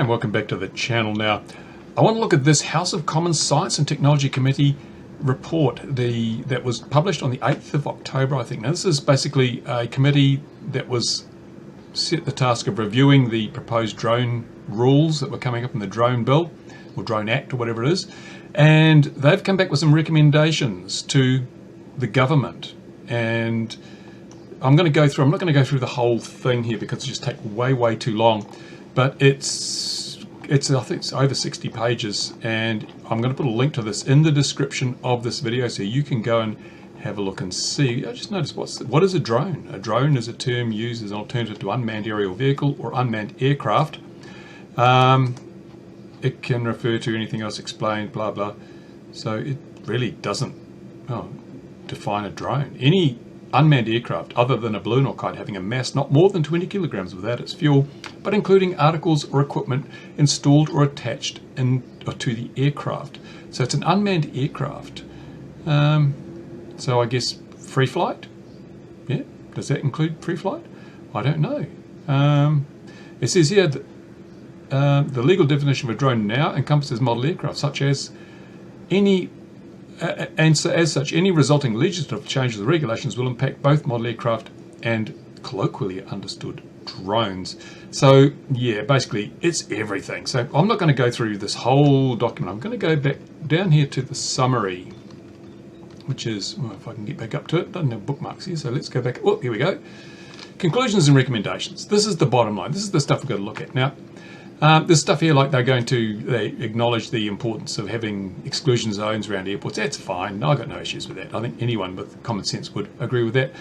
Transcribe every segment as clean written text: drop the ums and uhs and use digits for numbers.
and welcome back to the channel. Now, I want to look at this House of Commons Science and Technology Committee report that was published on the 8th of October, I think. Now, this is basically a committee that was set the task of reviewing the proposed drone rules that were coming up in the drone bill, or drone act, or whatever it is, and they've come back with some recommendations to the government. And I'm not going to go through the whole thing here because it just take way too long, but it's I think it's over 60 pages, and I'm going to put a link to this in the description of this video so you can go and have a look and see. I just noticed what is a drone? A drone is a term used as an alternative to unmanned aerial vehicle or unmanned aircraft. It can refer to anything else explained, blah blah. So it really doesn't define a drone. Any unmanned aircraft other than a balloon or kite having a mass not more than 20 kilograms without its fuel, but including articles or equipment installed or attached to the aircraft. So it's an unmanned aircraft. So I guess free flight? Yeah, does that include free flight? I don't know. It says here that the legal definition of a drone now encompasses model aircraft, such as any so as such, any resulting legislative changes or regulations will impact both model aircraft and colloquially understood drones. So yeah, basically it's everything. So I'm not going to go through this whole document. I'm going to go back down here to the summary, which is, well, if I can get back up to it, doesn't have bookmarks here, so let's go back. Oh, here we go. Conclusions and recommendations. This is the bottom line. This is the stuff we've got to look at. Now, there's stuff here like they acknowledge the importance of having exclusion zones around airports. That's fine. I've got no issues with that. I think anyone with common sense would agree with that.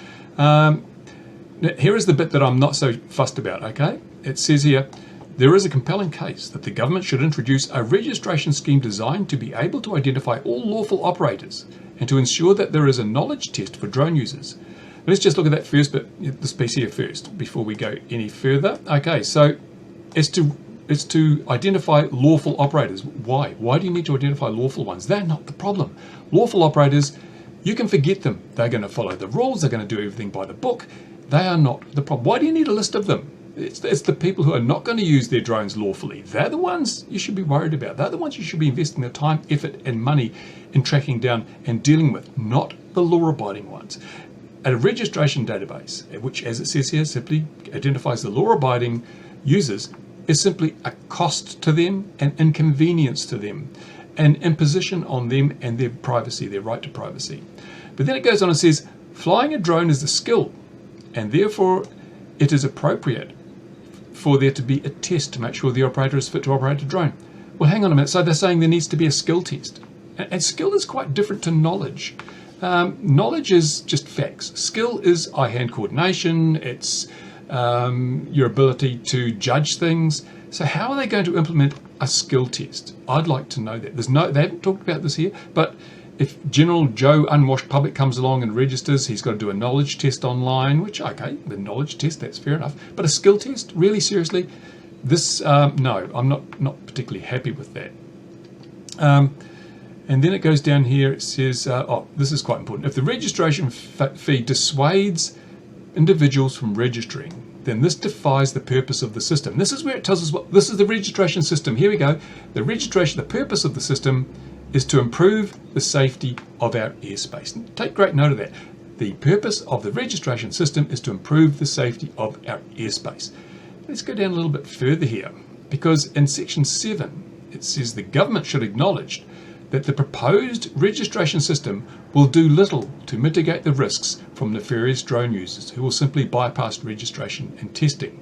Here is the bit that I'm not so fussed about, okay? It says here, there is a compelling case that the government should introduce a registration scheme designed to be able to identify all lawful operators and to ensure that there is a knowledge test for drone users. Let's just look at that first bit, this piece here first, before we go any further. Okay, so it's to identify lawful operators. Why? Why do you need to identify lawful ones? They're not the problem. Lawful operators, you can forget them. They're going to follow the rules. They're going to do everything by the book. They are not the problem. Why do you need a list of them? It's the people who are not going to use their drones lawfully. They're the ones you should be worried about. They're the ones you should be investing the time, effort, and money in tracking down and dealing with, not the law-abiding ones. A registration database, which, as it says here, simply identifies the law-abiding users, is simply a cost to them, an inconvenience to them, an imposition on them and their privacy, their right to privacy. But then it goes on and says, flying a drone is a skill, and therefore it is appropriate for there to be a test to make sure the operator is fit to operate a drone. Well, hang on a minute. So they're saying there needs to be a skill test. And skill is quite different to knowledge. Knowledge is just facts. Skill is eye-hand coordination. It's your ability to judge things. So how are they going to implement a skill test? I'd like to know that. They haven't talked about this here, but if General Joe Unwashed Public comes along and registers, he's got to do a knowledge test online, which, okay, the knowledge test, that's fair enough. But a skill test, really seriously? This, no, I'm not particularly happy with that. And then it goes down here, it says, this is quite important. If the registration fee dissuades individuals from registering, then this defies the purpose of the system. This is where it tells us this is the registration system. Here we go. The purpose of the system is to improve the safety of our airspace. And take great note of that. The purpose of the registration system is to improve the safety of our airspace. Let's go down a little bit further here, because in section 7, it says the government should acknowledge that the proposed registration system will do little to mitigate the risks from nefarious drone users who will simply bypass registration and testing.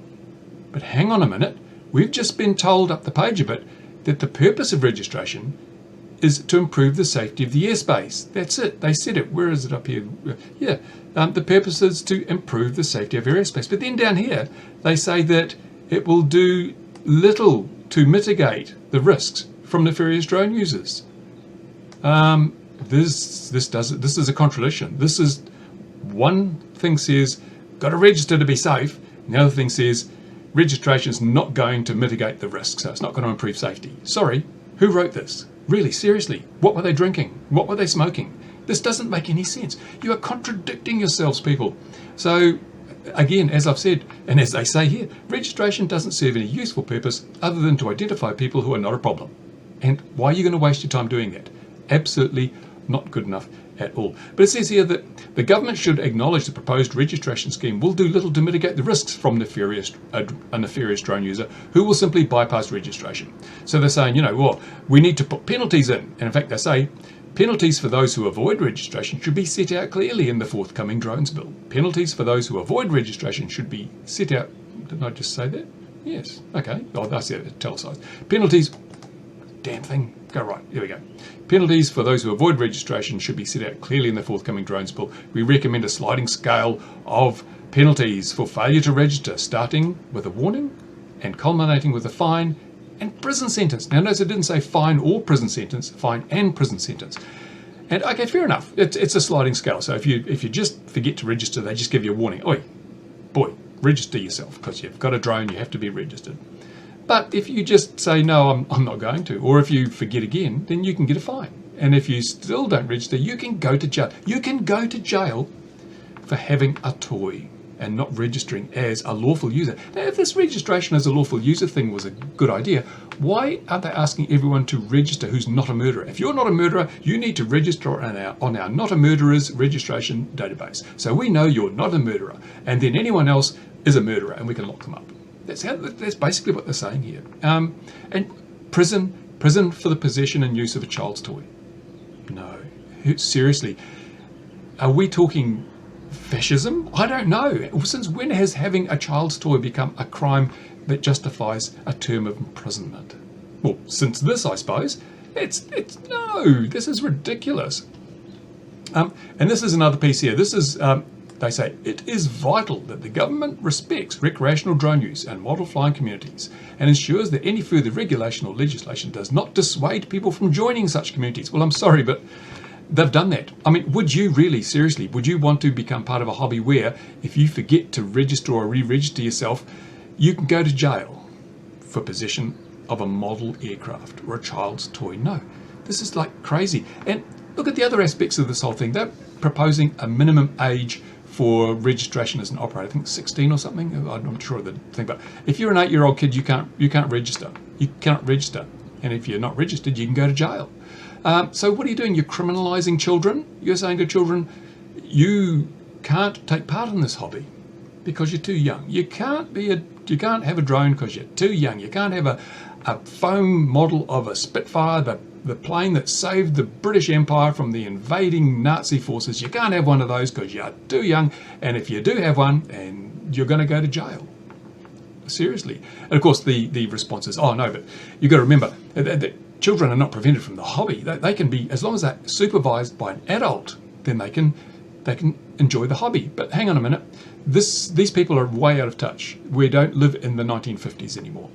But hang on a minute, we've just been told up the page a bit that the purpose of registration is to improve the safety of the airspace. That's it, they said it. Where is it up here? Yeah, the purpose is to improve the safety of our airspace. But then down here, they say that it will do little to mitigate the risks from nefarious drone users. This is a contradiction. This is, one thing says got to register to be safe, and the other thing says registration is not going to mitigate the risk, so it's not going to improve safety. Sorry, who wrote this? Really, seriously, what were they drinking? What were they smoking? This doesn't make any sense. You are contradicting yourselves, people. So again, as I've said, and as they say here, registration doesn't serve any useful purpose other than to identify people who are not a problem. And why are you going to waste your time doing that? Absolutely not good enough at all. But it says here that the government should acknowledge the proposed registration scheme will do little to mitigate the risks from a nefarious drone user who will simply bypass registration. So they're saying, well, we need to put penalties in. And in fact, they say penalties for those who avoid registration should be set out clearly in the forthcoming drones bill. Penalties for those who avoid registration should be set out. Didn't I just say that? Yes. Okay. Oh, that's it. Italicized. Penalties. Damn thing. Go right. Here we go. Penalties for those who avoid registration should be set out clearly in the forthcoming drones bill. We recommend a sliding scale of penalties for failure to register, starting with a warning and culminating with a fine and prison sentence. Now, notice it didn't say fine or prison sentence, fine and prison sentence. And okay, fair enough. It's a sliding scale. So if you just forget to register, they just give you a warning. Oi, boy, register yourself because you've got a drone. You have to be registered. But if you just say, no, I'm not going to, or if you forget again, then you can get a fine. And if you still don't register, you can go to jail. You can go to jail for having a toy and not registering as a lawful user. Now, if this registration as a lawful user thing was a good idea, why aren't they asking everyone to register who's not a murderer? If you're not a murderer, you need to register on our Not a Murderer's registration database. So we know you're not a murderer, and then anyone else is a murderer, and we can lock them up. That's basically what they're saying here. And prison for the possession and use of a child's toy. No, seriously, are we talking fascism? I don't know. Since when has having a child's toy become a crime that justifies a term of imprisonment? Well, since this, I suppose. It's no. This is ridiculous. And this is another piece here. This is. They say, it is vital that the government respects recreational drone use and model flying communities and ensures that any further regulation or legislation does not dissuade people from joining such communities. Well, I'm sorry, but they've done that. I mean, would you really, seriously, would you want to become part of a hobby where if you forget to register or re-register yourself, you can go to jail for possession of a model aircraft or a child's toy? No, this is like crazy. And look at the other aspects of this whole thing. They're proposing a minimum age for registration as an operator. I think 16 or something. I'm not sure of the thing, but if you're an 8-year-old kid, you can't register. You cannot register, and if you're not registered, you can go to jail. So what are you doing? You're criminalising children. You're saying to children, you can't take part in this hobby because you're too young. You can't have a drone because you're too young. You can't have a foam model of a Spitfire, the plane that saved the British Empire from the invading Nazi forces. You can't have one of those because you're too young, and if you do have one, and you're going to go to jail. Seriously. And of course the response is, oh no, but you've got to remember that children are not prevented from the hobby. They can be, as long as they're supervised by an adult, then they can enjoy the hobby. But hang on a minute, these people are way out of touch. We don't live in the 1950s anymore.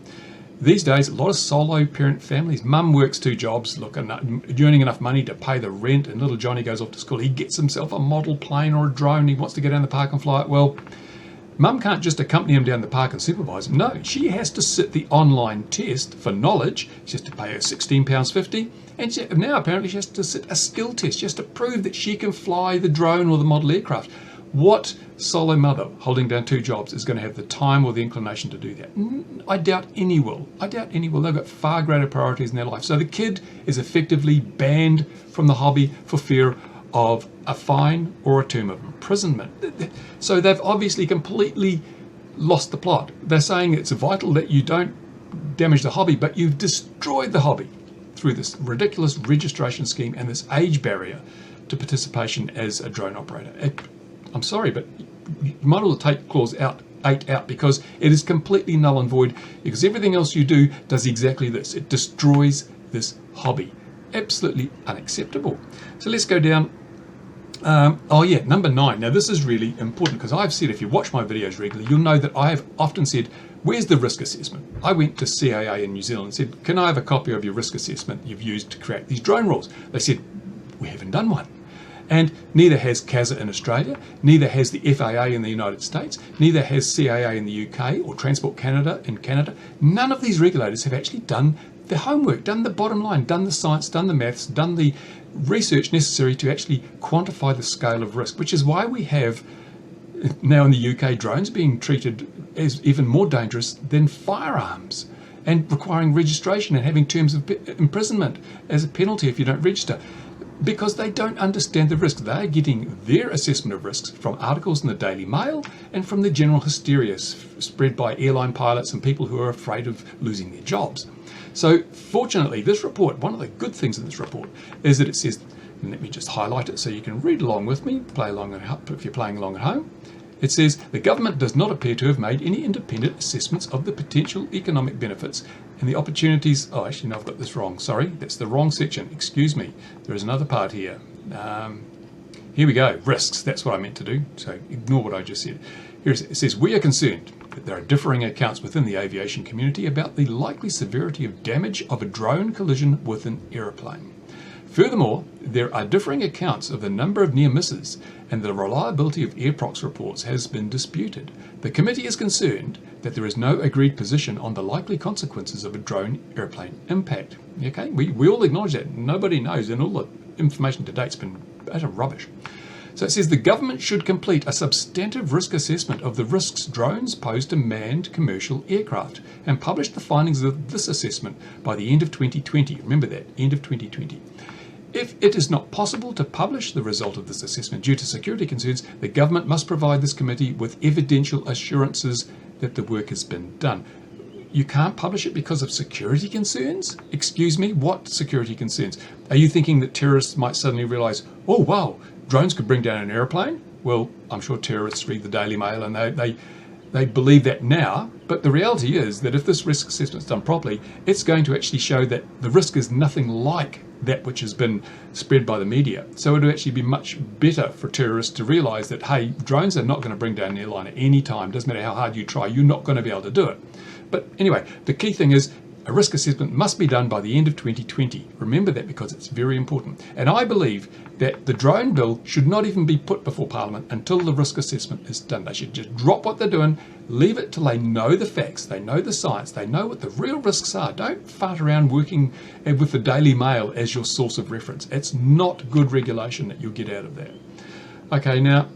These days, a lot of solo parent families, mum works 2 jobs, earning enough money to pay the rent, and little Johnny goes off to school. He gets himself a model plane or a drone. He wants to go down the park and fly it. Well, mum can't just accompany him down the park and supervise him. No, she has to sit the online test for knowledge. She has to pay her £16.50. And now apparently she has to sit a skill test. She has to prove that she can fly the drone or the model aircraft. What solo mother holding down 2 jobs is going to have the time or the inclination to do that? I doubt any will. They've got far greater priorities in their life. So the kid is effectively banned from the hobby for fear of a fine or a term of imprisonment. So they've obviously completely lost the plot. They're saying it's vital that you don't damage the hobby, but you've destroyed the hobby through this ridiculous registration scheme and this age barrier to participation as a drone operator. I'm sorry, but you might as well take clause 8 out because it is completely null and void, because everything else you do does exactly this. It destroys this hobby. Absolutely unacceptable. So let's go down. Number 9. Now this is really important because I've said, if you watch my videos regularly, you'll know that I have often said, where's the risk assessment? I went to CAA in New Zealand and said, can I have a copy of your risk assessment you've used to create these drone rules? They said, we haven't done one. And neither has CASA in Australia, neither has the FAA in the United States, neither has CAA in the UK or Transport Canada in Canada. None of these regulators have actually done the homework, done the bottom line, done the science, done the maths, done the research necessary to actually quantify the scale of risk, which is why we have Now in the UK, drones are being treated as even more dangerous than firearms and requiring registration and having terms of imprisonment as a penalty if you don't register, because they don't understand the risk. They're getting their assessment of risks from articles in the Daily Mail and from the general hysteria spread by airline pilots and people who are afraid of losing their jobs. So fortunately, this report, one of the good things in this report is that it says, and let me just highlight it so you can read along with me, play along if you're playing along at home. It says, the government does not appear to have made any independent assessments of the potential economic benefits and the opportunities. Oh, actually, no, I've got this wrong. Sorry, that's the wrong section. Excuse me. There is another part here. Here we go. Risks. That's what I meant to do. So ignore what I just said. Here it says, we are concerned that there are differing accounts within the aviation community about the likely severity of damage of a drone collision with an aeroplane. Furthermore, there are differing accounts of the number of near misses, and the reliability of airprox reports has been disputed. The committee is concerned that there is no agreed position on the likely consequences of a drone airplane impact. Okay, we all acknowledge that. Nobody knows, and all the information to date's been utter rubbish. So it says the government should complete a substantive risk assessment of the risks drones pose to manned commercial aircraft and publish the findings of this assessment by the end of 2020. Remember that, end of 2020. If it is not possible to publish the result of this assessment due to security concerns, the government must provide this committee with evidential assurances that the work has been done. You can't publish it because of security concerns? Excuse me, what security concerns? Are you thinking that terrorists might suddenly realise, oh wow, drones could bring down an aeroplane? Well, I'm sure terrorists read the Daily Mail and they believe that now, but the reality is that if this risk assessment is done properly, it's going to actually show that the risk is nothing like that which has been spread by the media. So it would actually be much better for terrorists to realise that, hey, drones are not going to bring down an airline at any time. Doesn't matter how hard you try, you're not going to be able to do it. But anyway, the key thing is a risk assessment must be done by the end of 2020. Remember that, because it's very important. And I believe that the drone bill should not even be put before Parliament until the risk assessment is done. They should just drop what they're doing, leave it till they know the facts, they know the science, they know what the real risks are. Don't fart around working with the Daily Mail as your source of reference. It's not good regulation that you'll get out of that. Okay, now,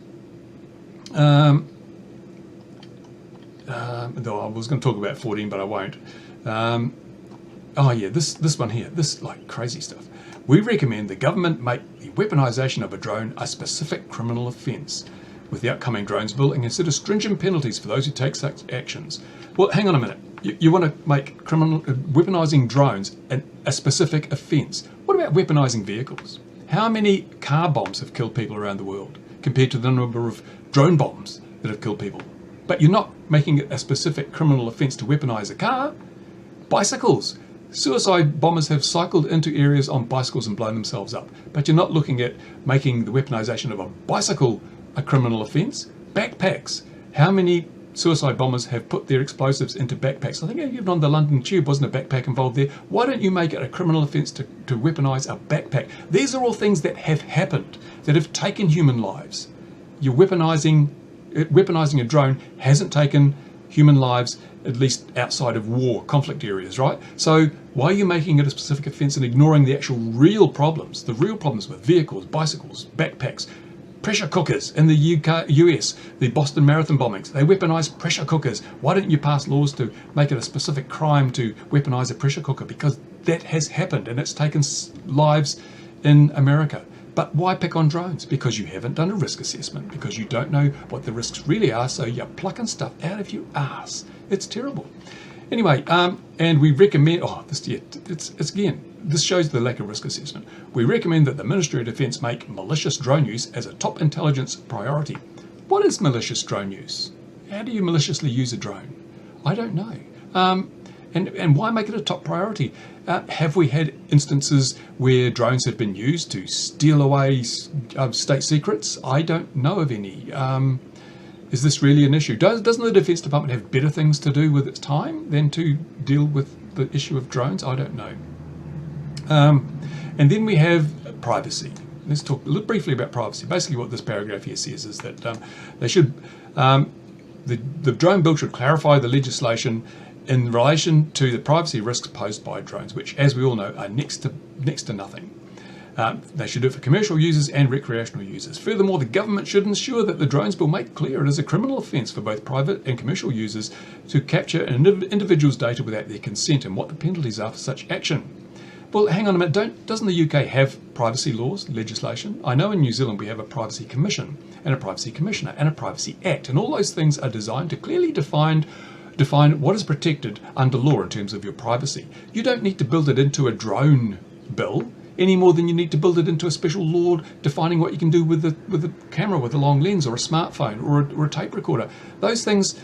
though I was going to talk about 14, but I won't. Oh yeah, this one here, this like crazy stuff. We recommend the government make the weaponization of a drone a specific criminal offence with the upcoming drones bill and consider stringent penalties for those who take such actions. Well, hang on a minute. You want to make weaponizing drones a specific offence. What about weaponizing vehicles? How many car bombs have killed people around the world compared to the number of drone bombs that have killed people? But you're not making it a specific criminal offence to weaponize a car. Bicycles. Suicide bombers have cycled into areas on bicycles and blown themselves up. But you're not looking at making the weaponization of a bicycle a criminal offence. Backpacks. How many suicide bombers have put their explosives into backpacks? I think even on the London Tube wasn't a backpack involved there. Why don't you make it a criminal offence to weaponize a backpack? These are all things that have happened, that have taken human lives. You're weaponizing a drone hasn't taken human lives, at least outside of war, conflict areas, right? So why are you making it a specific offence and ignoring the actual real problems, the real problems with vehicles, bicycles, backpacks, pressure cookers in the US, the Boston Marathon bombings? They weaponise pressure cookers. Why don't you pass laws to make it a specific crime to weaponise a pressure cooker? Because that has happened and it's taken lives in America. But why pick on drones? Because you haven't done a risk assessment, because you don't know what the risks really are, so you're plucking stuff out of your ass. It's terrible. Anyway, and we recommend, this shows the lack of risk assessment. We recommend that the Ministry of Defence make malicious drone use as a top intelligence priority. What is malicious drone use? How do you maliciously use a drone? I don't know. And why make it a top priority? Have we had instances where drones have been used to steal away state secrets? I don't know of any. Is this really an issue? Doesn't the Defence Department have better things to do with its time than to deal with the issue of drones? I don't know. And then we have privacy. Let's talk briefly about privacy. Basically what this paragraph here says is that they should, the drone bill should clarify the legislation in relation to the privacy risks posed by drones, which, as we all know, are next to nothing. They should do it for commercial users and recreational users. Furthermore, the government should ensure that the drones bill make clear it is a criminal offence for both private and commercial users to capture an individual's data without their consent, and what the penalties are for such action. Well, hang on a minute, doesn't the UK have privacy laws, legislation? I know in New Zealand we have a Privacy Commission and a Privacy Commissioner and a Privacy Act, and all those things are designed to clearly define what is protected under law in terms of your privacy. You don't need to build it into a drone bill any more than you need to build it into a special law defining what you can do with a camera with a long lens, or a smartphone, or a tape recorder. Those things,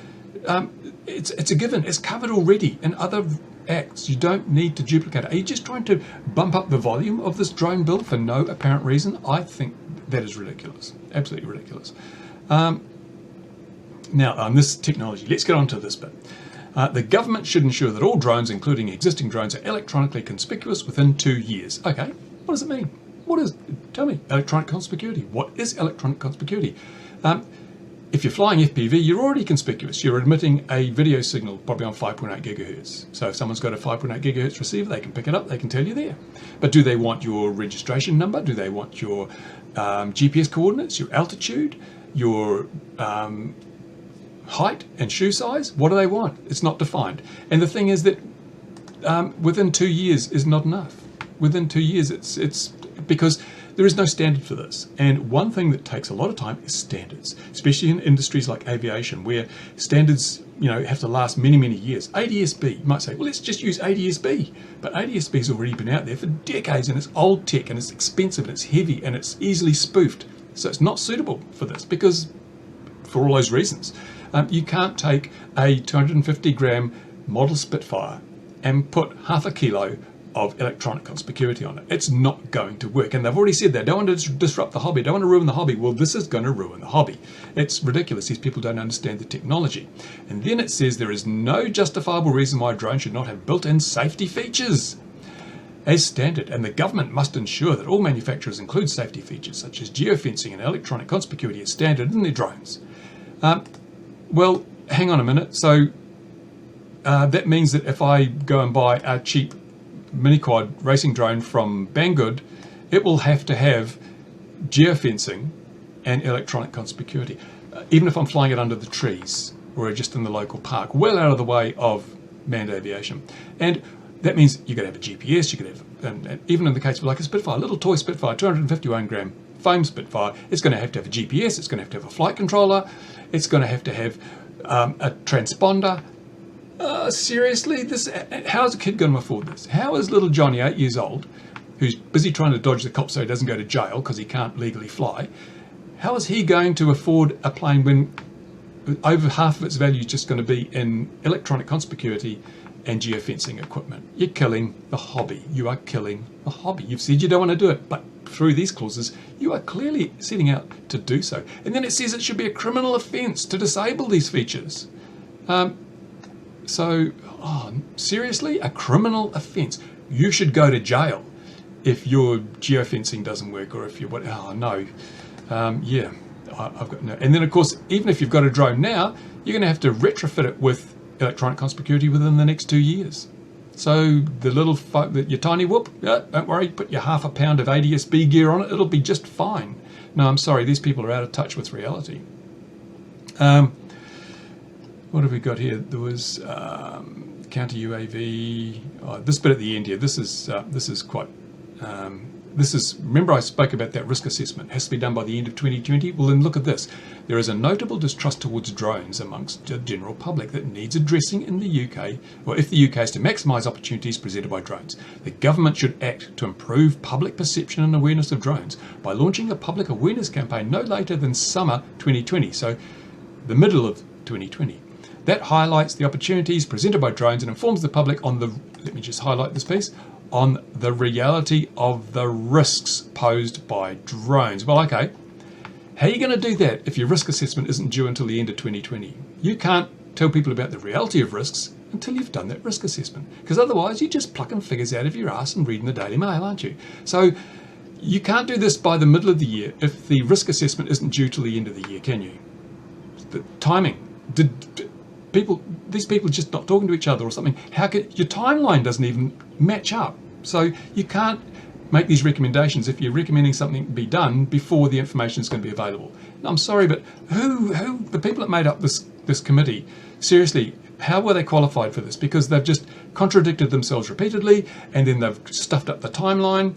it's a given. It's covered already in other acts. You don't need to duplicate it. Are you just trying to bump up the volume of this drone bill for no apparent reason? I think that is ridiculous. Absolutely ridiculous. Now, this technology, let's get on to this bit. The government should ensure that all drones, including existing drones, are electronically conspicuous within 2 years. Okay, what does it mean? Tell me, electronic conspicuity. What is electronic conspicuity? If you're flying FPV, you're already conspicuous. You're emitting a video signal, probably on 5.8 gigahertz. So if someone's got a 5.8 gigahertz receiver, they can pick it up, they can tell you there. But do they want your registration number? Do they want your GPS coordinates, your altitude, your height and shoe size? What do they want? It's not defined. And the thing is that within 2 years is not enough. Within 2 years, it's because there is no standard for this. And one thing that takes a lot of time is standards, especially in industries like aviation, where standards, have to last many, many years. ADS-B, you might say, well, let's just use ADS-B. But ADS-B has already been out there for decades, and it's old tech, and it's expensive, and it's heavy, and it's easily spoofed. So it's not suitable for this, because for all those reasons. You can't take a 250 gram model Spitfire and put half a kilo of electronic conspicuity on it. It's not going to work. And they've already said that. Don't want to disrupt the hobby. Don't want to ruin the hobby. Well, this is going to ruin the hobby. It's ridiculous. These people don't understand the technology. And then it says there is no justifiable reason why a drone should not have built-in safety features as standard, and the government must ensure that all manufacturers include safety features such as geofencing and electronic conspicuity as standard in their drones. Well, hang on a minute. So that means that if I go and buy a cheap mini-quad racing drone from Banggood, it will have to have geofencing and electronic conspicuity, even if I'm flying it under the trees or just in the local park, well out of the way of manned aviation. And that means you're going to have a GPS, you're going to have, and even in the case of like a Spitfire, a little toy Spitfire, 251 gram foam Spitfire, it's going to have a GPS, it's going to have a flight controller, it's going to have a transponder. Seriously, how is a kid going to afford this? How is little Johnny, 8 years old, who's busy trying to dodge the cops so he doesn't go to jail because he can't legally fly, how is he going to afford a plane when over half of its value is just going to be in electronic conspicuity and geofencing equipment? You're killing the hobby. You are killing the hobby. You've said you don't want to do it, but through these clauses, you are clearly setting out to do so. And then it says it should be a criminal offence to disable these features. Seriously, a criminal offence. You should go to jail if your geofencing doesn't work, or if I've got no. And then of course, even if you've got a drone now, you're going to have to retrofit it with electronic conspicuity within the next 2 years. So the your tiny whoop, don't worry, put your half a pound of ADS-B gear on it, it'll be just fine. No, I'm sorry, these people are out of touch with reality. What have we got here? There was counter UAV. This bit at the end here. This is quite. Remember I spoke about that risk assessment. It has to be done by the end of 2020. Well, then look at this. There is a notable distrust towards drones amongst the general public that needs addressing in the UK. Or if the UK is to maximise opportunities presented by drones, the government should act to improve public perception and awareness of drones by launching a public awareness campaign no later than summer 2020. So the middle of 2020. That highlights the opportunities presented by drones and informs the public on let me just highlight this piece, on the reality of the risks posed by drones. Well, okay, how are you going to do that if your risk assessment isn't due until the end of 2020? You can't tell people about the reality of risks until you've done that risk assessment, because otherwise you're just plucking figures out of your ass and reading the Daily Mail, aren't you? So you can't do this by the middle of the year if the risk assessment isn't due till the end of the year, can you? The timing. These people just not talking to each other or something? How could your timeline doesn't even match up? So you can't make these recommendations if you're recommending something be done before the information is going to be available. And I'm sorry, but who the people that made up this committee, seriously, how were they qualified for this? Because they've just contradicted themselves repeatedly, and then they've stuffed up the timeline.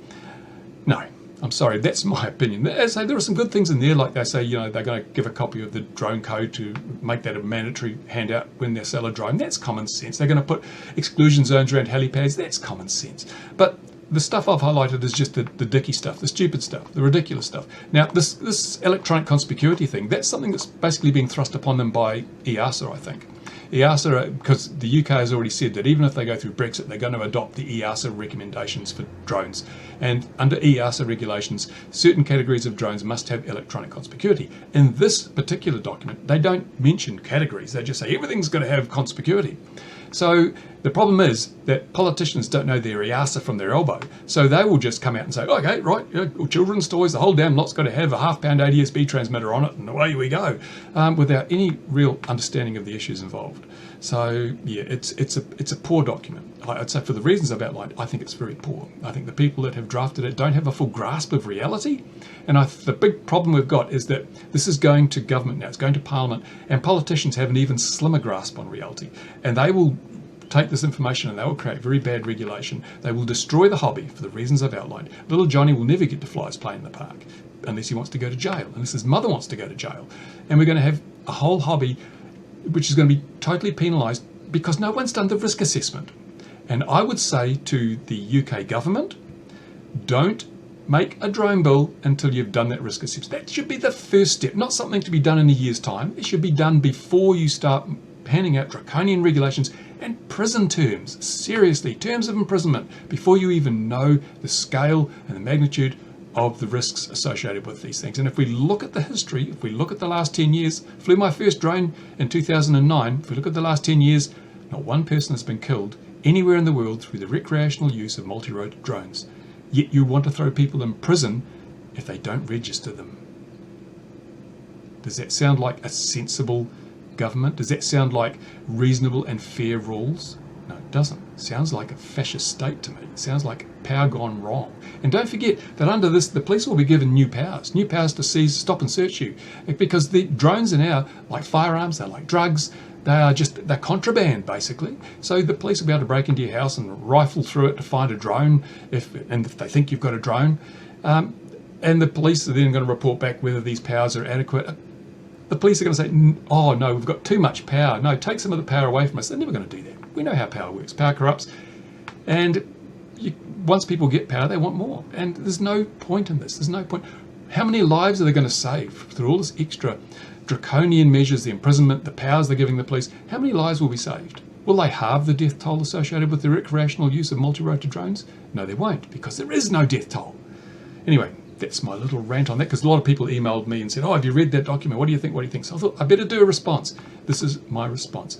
No, I'm sorry, that's my opinion. As I say, there are some good things in there, like they say, they're going to give a copy of the drone code to make that a mandatory handout when they sell a drone. That's common sense. They're going to put exclusion zones around helipads. That's common sense. But the stuff I've highlighted is just the dicky stuff, the stupid stuff, the ridiculous stuff. Now, this electronic conspicuity thing, that's something that's basically being thrust upon them by EASA, I think. EASA, because the UK has already said that even if they go through Brexit, they're going to adopt the EASA recommendations for drones. And under EASA regulations, certain categories of drones must have electronic conspicuity. In this particular document, they don't mention categories. They just say everything's going to have conspicuity. So the problem is that politicians don't know their EASA from their elbow. So they will just come out and say, okay, right, children's toys, the whole damn lot's got to have a half-pound ADS-B transmitter on it, and away we go, without any real understanding of the issues involved. So yeah, it's a poor document. I'd say for the reasons I've outlined, I think it's very poor. I think the people that have drafted it don't have a full grasp of reality. And the big problem we've got is that this is going to government now, it's going to Parliament, and politicians have an even slimmer grasp on reality. And they will take this information and they will create very bad regulation. They will destroy the hobby for the reasons I've outlined. Little Johnny will never get to fly his plane in the park unless he wants to go to jail, unless his mother wants to go to jail. And we're going to have a whole hobby which is going to be totally penalised because no one's done the risk assessment. And I would say to the UK government, don't make a drone bill until you've done that risk assessment. That should be the first step, not something to be done in a year's time. It should be done before you start handing out draconian regulations and prison terms, seriously, terms of imprisonment, before you even know the scale and the magnitude of the risks associated with these things. And if we look at the history, if we look at the last 10 years, flew my first drone in 2009, if we look at the last 10 years, not one person has been killed anywhere in the world through the recreational use of multi-rotor drones. Yet you want to throw people in prison if they don't register them. Does that sound like a sensible government? Does that sound like reasonable and fair rules? No, it doesn't. It sounds like a fascist state to me. It sounds like power gone wrong. And don't forget that under this, the police will be given new powers to seize, stop and search you. Because the drones are now like firearms, they're like drugs, they're contraband basically. So the police will be able to break into your house and rifle through it to find a drone if they think you've got a drone. And the police are then going to report back whether these powers are adequate. The police are going to say, oh no, we've got too much power. No, take some of the power away from us. They're never going to do that. We know how power works. Power corrupts. And once people get power, they want more. And there's no point in this. There's no point. How many lives are they going to save through all this extra draconian measures, the imprisonment, the powers they're giving the police? How many lives will be saved? Will they halve the death toll associated with the recreational use of multi-rotor drones? No, they won't, because there is no death toll. Anyway, that's my little rant on that, because a lot of people emailed me and said, oh, have you read that document? What do you think? What do you think? So I thought I better do a response. This is my response.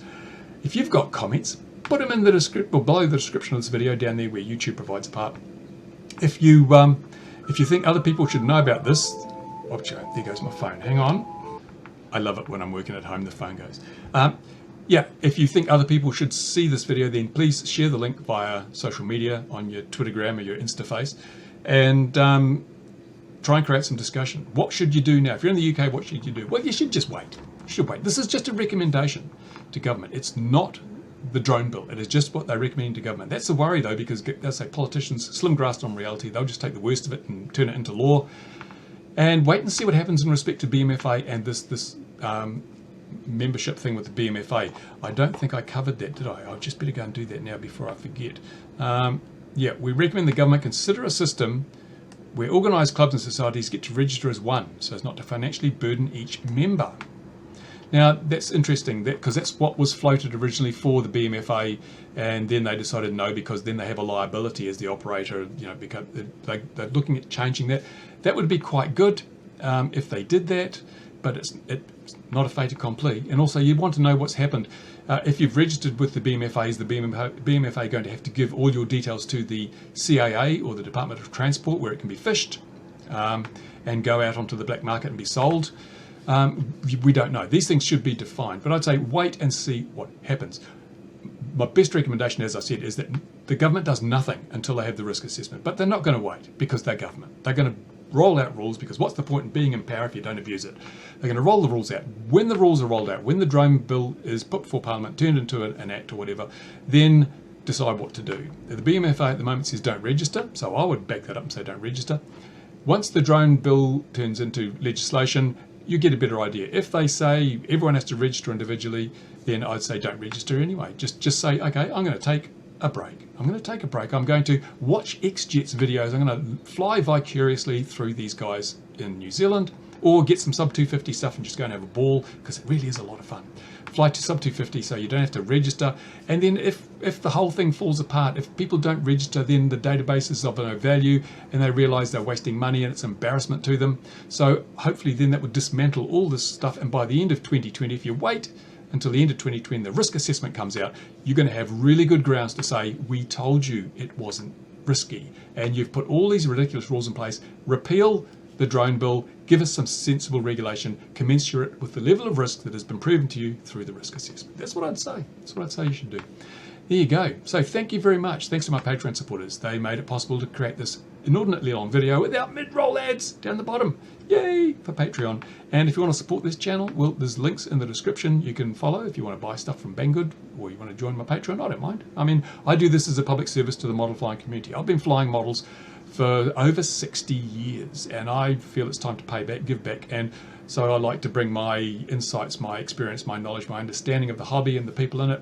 If you've got comments, put them in the description, or below the description of this video down there where YouTube provides a part. If you think other people should know about this, oh, there goes my phone. Hang on. I love it when I'm working at home, the phone goes. Yeah, if you think other people should see this video, then please share the link via social media on your Twittergram or your Instaface, and try and create some discussion. What should you do now? If you're in the UK, what should you do? Well, you should just wait. You should wait. This is just a recommendation to government. It's not the drone bill. It is just what they're recommending to government. That's the worry, though, because that's say politicians, slim grasp on reality. They'll just take the worst of it and turn it into law. And wait and see what happens in respect to BMFA and this membership thing with the BMFA. I don't think I covered that, did I? I'll just better go and do that now before I forget. Yeah, we recommend the government consider a system where organised clubs and societies get to register as one, so as not to financially burden each member. Now, that's interesting, because that's what was floated originally for the BMFA, and then they decided no, because then they have a liability as the operator, because they're looking at changing that. That would be quite good if they did that, but it's not a fait accompli. And also, you want to know what's happened. If you've registered with the BMFA, is the BMFA going to have to give all your details to the CAA or the Department of Transport, where it can be fished and go out onto the black market and be sold? We don't know. These things should be defined, but I'd say wait and see what happens. my best recommendation, as I said, is that the government does nothing until they have the risk assessment. But they're not going to wait because they're government. They're going to roll out rules, because what's the point in being in power if you don't abuse it? They're going to roll the rules out. When the rules are rolled out, when the drone bill is put before Parliament, turned into an act or whatever, then decide what to do. The BMFA at the moment says don't register, so I would back that up and say don't register. Once the drone bill turns into legislation, you get a better idea. If they say everyone has to register individually, then I'd say don't register anyway. Just say, okay, I'm going to take a break. I'm going to take a break. I'm going to watch XJet's videos. I'm going to fly vicariously through these guys in New Zealand, or get some sub 250 stuff and just go and have a ball, because it really is a lot of fun. Fly to sub 250 so you don't have to register. And then if the whole thing falls apart, if people don't register, then the database is of no value and they realize they're wasting money and it's embarrassment to them. So hopefully then that would dismantle all this stuff. And by the end of 2020, if you wait until the end of 2020, the risk assessment comes out, you're going to have really good grounds to say, we told you it wasn't risky. And you've put all these ridiculous rules in place. Repeal the drone bill, give us some sensible regulation commensurate with the level of risk that has been proven to you through the risk assessment. That's what I'd say. That's what I'd say you should do. There you go. So thank you very much. Thanks to my Patreon supporters. They made it possible to create this inordinately long video without mid-roll ads down the bottom. Yay for Patreon. And if you want to support this channel, well, there's links in the description you can follow if you want to buy stuff from Banggood, or you want to join my Patreon. I don't mind. I mean, I do this as a public service to the model flying community. I've been flying models for over 60 years, and I feel it's time to pay back, give back. And so I like to bring my insights, my experience, my knowledge, my understanding of the hobby and the people in it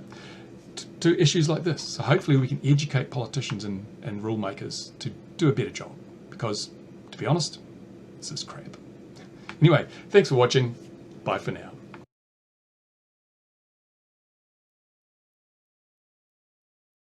to issues like this. So hopefully we can educate politicians and rule makers to do a better job, because to be honest, this is crap. Anyway, thanks for watching. Bye for now.